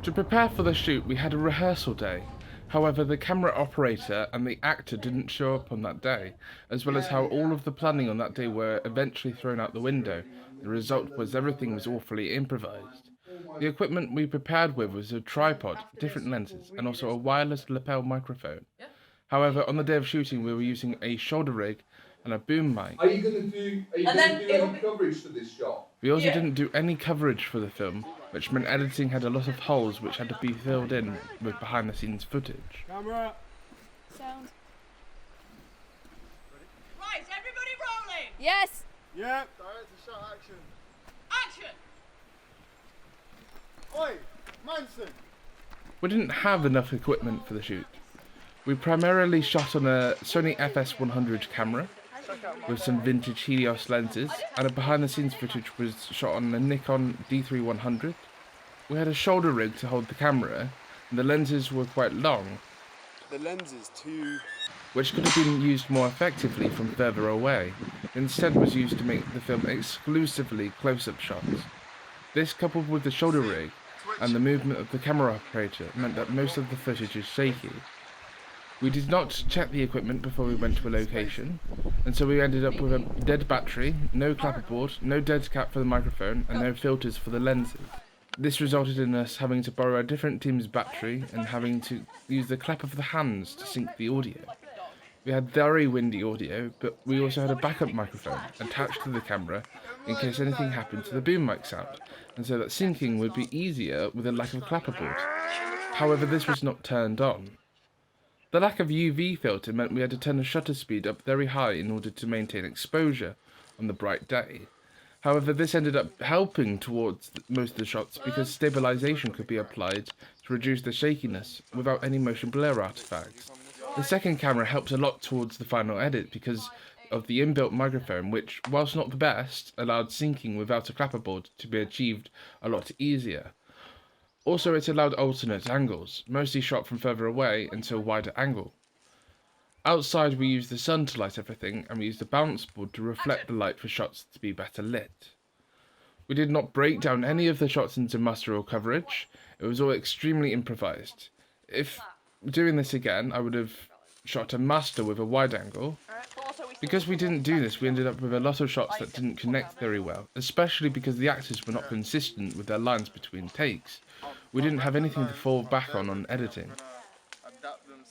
To prepare for the shoot, we had a rehearsal day. However, the camera operator and the actor didn't show up on that day, as well as how all of the planning on that day were eventually thrown out the window. The result was everything was awfully improvised. The equipment we prepared with was a tripod, different lenses, and also a wireless lapel microphone. However, on the day of shooting, we were using a shoulder rig and a boom mic. Are you going to do any coverage for this shot? We also didn't do any coverage for the film, which meant editing had a lot of holes which had to be filled in with behind the scenes footage. Camera. Sound. Right, everybody rolling! Yes. Yep. Director shot action. Action! Oi, Manson. We didn't have enough equipment for the shoot. We primarily shot on a Sony FS100 camera with some vintage Helios lenses, and a behind the scenes footage was shot on a Nikon D3100. We had a shoulder rig to hold the camera, and the lenses were quite long, The lens is too. which could have been used more effectively from further away. Instead was used to make the film exclusively close-up shots. This, coupled with the shoulder rig and the movement of the camera operator, meant that most of the footage is shaky. We did not check the equipment before we went to a location, and so we ended up with a dead battery, no clapperboard, no dead cap for the microphone, and no filters for the lenses. This resulted in us having to borrow a different team's battery and having to use the clap of the hands to sync the audio. We had very windy audio, but we also had a backup microphone attached to the camera in case anything happened to the boom mic sound, and so that syncing would be easier with a lack of clapperboard. However, this was not turned on. The lack of UV filter meant we had to turn the shutter speed up very high in order to maintain exposure on the bright day. However, this ended up helping towards most of the shots because stabilization could be applied to reduce the shakiness without any motion blur artifacts. The second camera helped a lot towards the final edit because of the inbuilt microphone, which, whilst not the best, allowed syncing without a clapperboard to be achieved a lot easier. Also, it allowed alternate angles, mostly shot from further away into a wider angle. Outside, we used the sun to light everything, and we used a balance board to reflect the light for shots to be better lit. We did not break down any of the shots into muster or coverage. It was all extremely improvised. If doing this again, I would have shot a master with a wide angle. Because we didn't do this, we ended up with a lot of shots that didn't connect very well, especially because the actors were not consistent with their lines between takes. We didn't have anything to fall back on editing.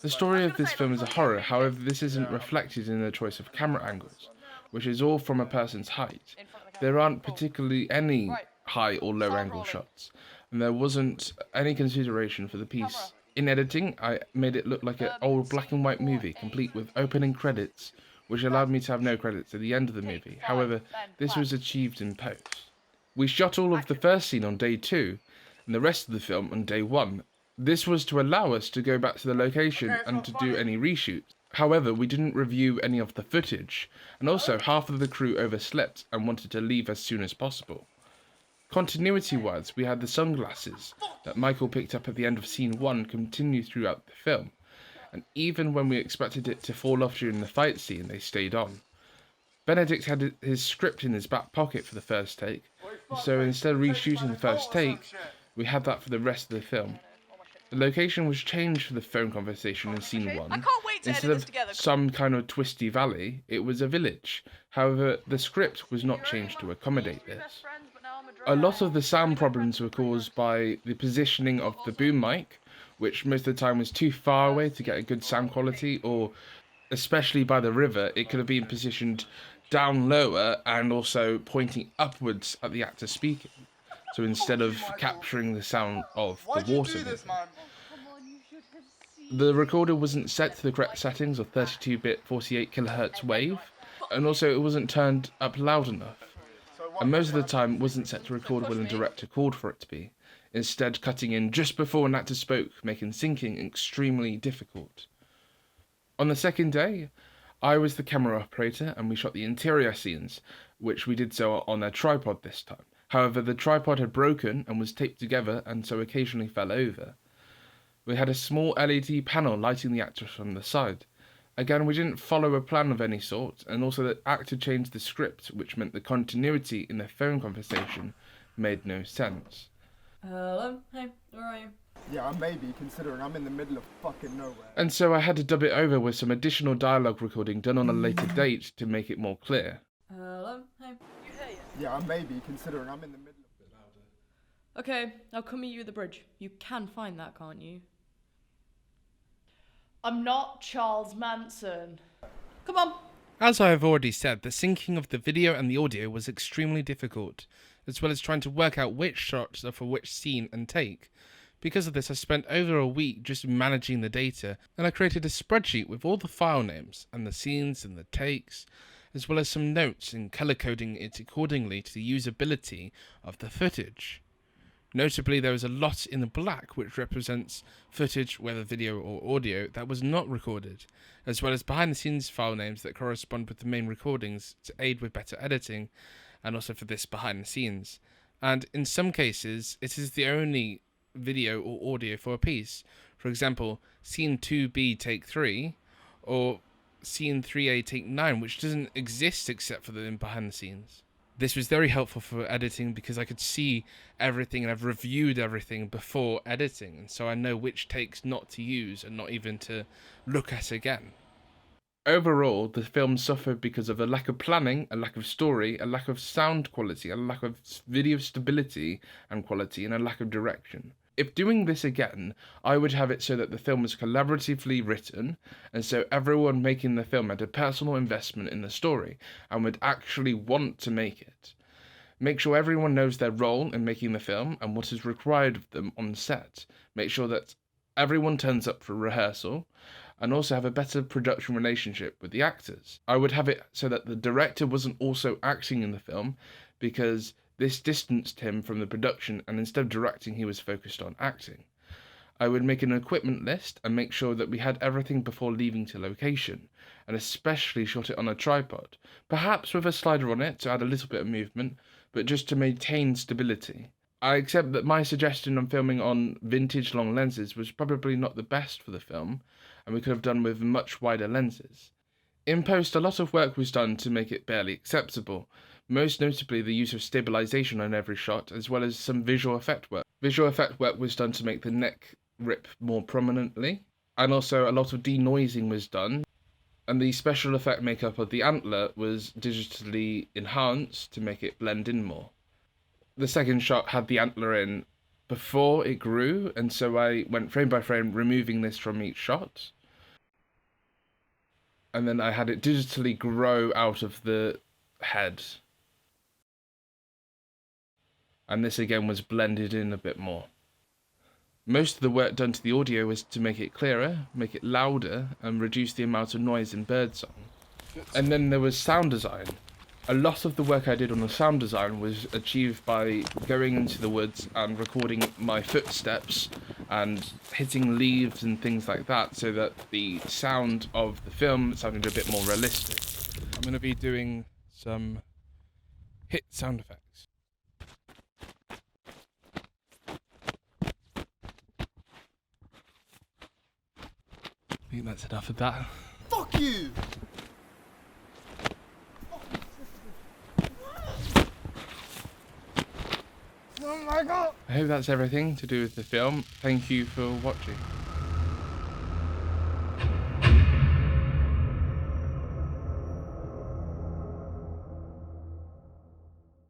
The story of this film is a horror, however this isn't reflected in the choice of camera angles, which is all from a person's height. There aren't particularly any high or low angle shots, and there wasn't any consideration for the piece. In editing, I made it look like an old black and white movie, complete with opening credits, which allowed me to have no credits at the end of the movie. However, this was achieved in post. We shot all of the first scene on day 2, and the rest of the film on day 1. This was to allow us to go back to the location and to do any reshoots. However, we didn't review any of the footage, and also half of the crew overslept and wanted to leave as soon as possible. Continuity-wise, we had the sunglasses that Michael picked up at the end of scene 1 continue throughout the film, and even when we expected it to fall off during the fight scene, they stayed on. Benedict had his script in his back pocket for the first take, so instead of reshooting the first take, we had that for the rest of the film. The location was changed for the phone conversation in scene 1. I can't wait to Instead edit this of together. some kind of twisty valley, it was a village. However, the script was not changed to accommodate this. A lot of the sound problems were caused by the positioning of the boom mic, which most of the time was too far away to get a good sound quality, or especially by the river, it could have been positioned down lower and also pointing upwards at the actor speaking. So instead of capturing the sound of Why'd the you water. do this, man? The recorder wasn't set to the correct settings of 32-bit 48 kHz wave, and also it wasn't turned up loud enough. And most of the time it wasn't set to record when the director called for it to be, instead cutting in just before an actor spoke, making syncing extremely difficult. On the second day, I was the camera operator and we shot the interior scenes, which we did so on a tripod this time. However, the tripod had broken and was taped together and so occasionally fell over. We had a small LED panel lighting the actors from the side. Again, we didn't follow a plan of any sort, and also the actor changed the script, which meant the continuity in the phone conversation made no sense. Hello? Hey, where are you? Yeah, I may be, considering I'm in the middle of fucking nowhere. And so I had to dub it over with some additional dialogue recording done on a later date to make it more clear. Hello? Hey. You hear you? Yeah, I may be, considering I'm in the middle of... Okay, I'll come meet you at the bridge. You can find that, can't you? I'm not Charles Manson. Come on. As I have already said, the syncing of the video and the audio was extremely difficult, as well as trying to work out which shots are for which scene and take. Because of this, I spent over a week just managing the data, and I created a spreadsheet with all the file names, and the scenes and the takes, as well as some notes and color coding it accordingly to the usability of the footage. Notably, there was a lot in the black which represents footage, whether video or audio, that was not recorded, as well as behind the scenes file names that correspond with the main recordings to aid with better editing, and also for this behind the scenes. And in some cases, it is the only video or audio for a piece. For example, scene 2B take 3, or scene 3A take 9, which doesn't exist except for the behind the scenes. This was very helpful for editing because I could see everything and I've reviewed everything before editing, and so I know which takes not to use and not even to look at again. Overall, the film suffered because of a lack of planning, a lack of story, a lack of sound quality, a lack of video stability and quality, and a lack of direction. If doing this again, I would have it so that the film was collaboratively written, and so everyone making the film had a personal investment in the story, and would actually want to make it. Make sure everyone knows their role in making the film, and what is required of them on set. Make sure that everyone turns up for rehearsal, and also have a better production relationship with the actors. I would have it so that the director wasn't also acting in the film, because this distanced him from the production, and instead of directing, he was focused on acting. I would make an equipment list and make sure that we had everything before leaving to location, and especially shot it on a tripod, perhaps with a slider on it to add a little bit of movement, but just to maintain stability. I accept that my suggestion on filming on vintage long lenses was probably not the best for the film, and we could have done with much wider lenses. In post, a lot of work was done to make it barely acceptable, most notably the use of stabilization on every shot, as well as some visual effect work. Visual effect work was done to make the neck rip more prominently, and also a lot of denoising was done, and the special effect makeup of the antler was digitally enhanced to make it blend in more. The second shot had the antler in before it grew, and so I went frame by frame removing this from each shot, and then I had it digitally grow out of the head. And this again was blended in a bit more. Most of the work done to the audio was to make it clearer, make it louder, and reduce the amount of noise in birdsong. And then there was sound design. A lot of the work I did on the sound design was achieved by going into the woods and recording my footsteps and hitting leaves and things like that, so that the sound of the film sounded a bit more realistic. I'm going to be doing some hit sound effects. I think that's enough of that. Fuck you! Oh my god! I hope that's everything to do with the film. Thank you for watching.